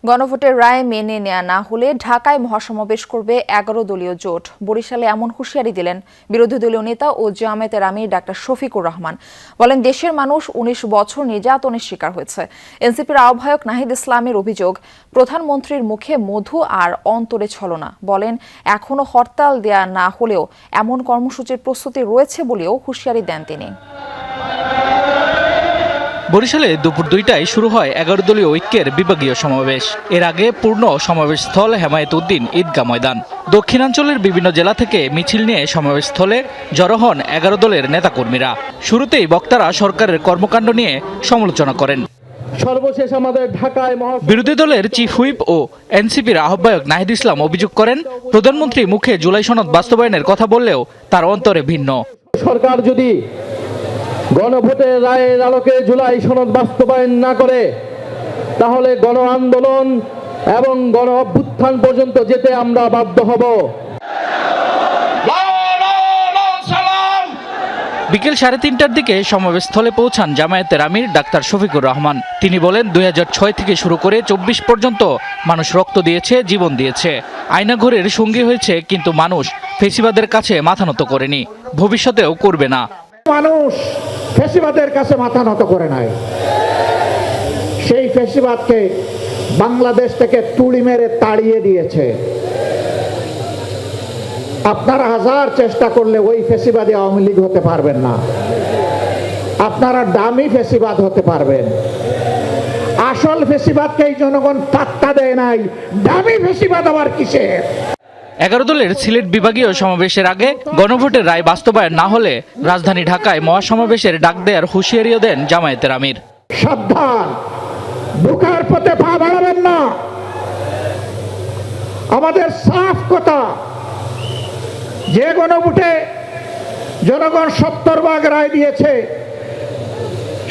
গণভোটের রায় মেনে নেওয়া না হলে ঢাকায় মহাসমাবেশ করবে ১১ দলীয় জোট। বরিশালে এমন হুঁশিয়ারি দিলেন বিরোধী দলীয় নেতা ও জামায়াতের আমির ডাক্তার শফিকুর রহমান। বলেন, দেশের মানুষ ১৯ বছর নির্যাতনের শিকার হয়েছে। এনসিপির আহ্বায়ক নাহিদ ইসলামের অভিযোগ, প্রধানমন্ত্রীর মুখে মধু আর অন্তরে ছলনা। বলেন, এখনো হরতাল দেয়া না হলেও এমন কর্মসূচির প্রস্তুতি রয়েছে বলেও হুঁশিয়ারি দেন তিনি। বরিশালে দুপুর ২টায় শুরু হয় ১১ দলীয় ঐক্যের বিভাগীয় সমাবেশ। এর আগে পূর্ণ সমাবেশস্থল হেমায়েত উদ্দিন ঈদগাহ ময়দান। দক্ষিণাঞ্চলের বিভিন্ন জেলা থেকে মিছিল নিয়ে সমাবেশস্থলে জড়ো হন ১১ দলের নেতাকর্মীরা। শুরুতেই বক্তারা সরকারের কর্মকাণ্ড নিয়ে সমালোচনা করেন। সর্বশেষ আমাদের ঢাকায় বিরোধী দলের চিফ হুইপ ও এনসিপির আহ্বায়ক নাহিদ ইসলাম অভিযোগ করেন, প্রধানমন্ত্রী মুখে জুলাই সনদ বাস্তবায়নের কথা বললেও তার অন্তরে ভিন্ন। সরকার যদি গণভোটের রায়ের আলোকে জুলাই সনদ বাস্তবায়ন না করে, তাহলে গণ আন্দোলন এবং গণ অভ্যুত্থান পর্যন্ত যেতে আমরা বাধ্য হব। বিকেল ৩:৩০টার দিকে সমাবেশস্থলে পৌঁছান জামায়াতের আমির ডাক্তার শফিকুর রহমান। তিনি বলেন, ২০০৬ থেকে শুরু করে ২৪ পর্যন্ত মানুষ রক্ত দিয়েছে, জীবন দিয়েছে, আয়নাঘরের সঙ্গী হয়েছে, কিন্তু মানুষ ফেসিবাদের কাছে মাথা নত করেনি, ভবিষ্যতেও করবে না। মানুষ ফেসিবাদের কাছে মাথা নত করে নাই। সেই ফেসিবাদকে বাংলাদেশ থেকে তুড়ি মেরে তাড়িয়ে দিয়েছে। আপনারা হাজার চেষ্টা করলে ওই ফেসিবাদী আওয়ামী লীগ হতে পারবেন না। আপনারা দামি ফেসিবাদ হতে পারবেন। আসল ফেসিবাদকে এই জনগণ পাত্তা দেয় নাই, দামি ফেসিবাদ আবার কিসের? ১১ দলের সিলেট বিভাগীয় সমাবেশের আগে গণভোটের রায় বাস্তবায়ন না হলে রাজধানী ঢাকায় মহাসমাবেশের ডাক দেওয়ার হুঁশিয়ারিও দেন জামায়াতের আমির। সাবধান, ঢোকার পথে পা বাড়াবেন না। আমাদের সাফ কথা, যে গণভোটে জনগণ ৭০ রায় দিয়েছে,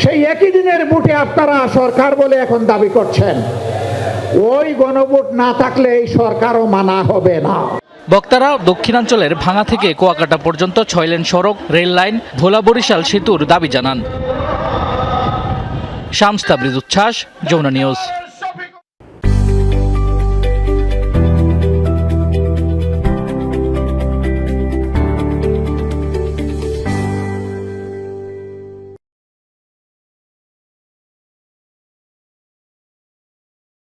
সেই একই দিনের ভোটে আপনারা সরকার বলে এখন দাবি করছেন। ওই গণভোট না থাকলে এই সরকারও মানা হবে না। বক্তারা দক্ষিণাঞ্চলের ভাঙা থেকে কুয়াকাটা পর্যন্ত ৬ লেন সড়ক, রেল লাইন, ভোলা বরিশাল সেতুর দাবি জানান। শামস তাবরিজ উচ্ছ্বাস, যমুনা নিউজ।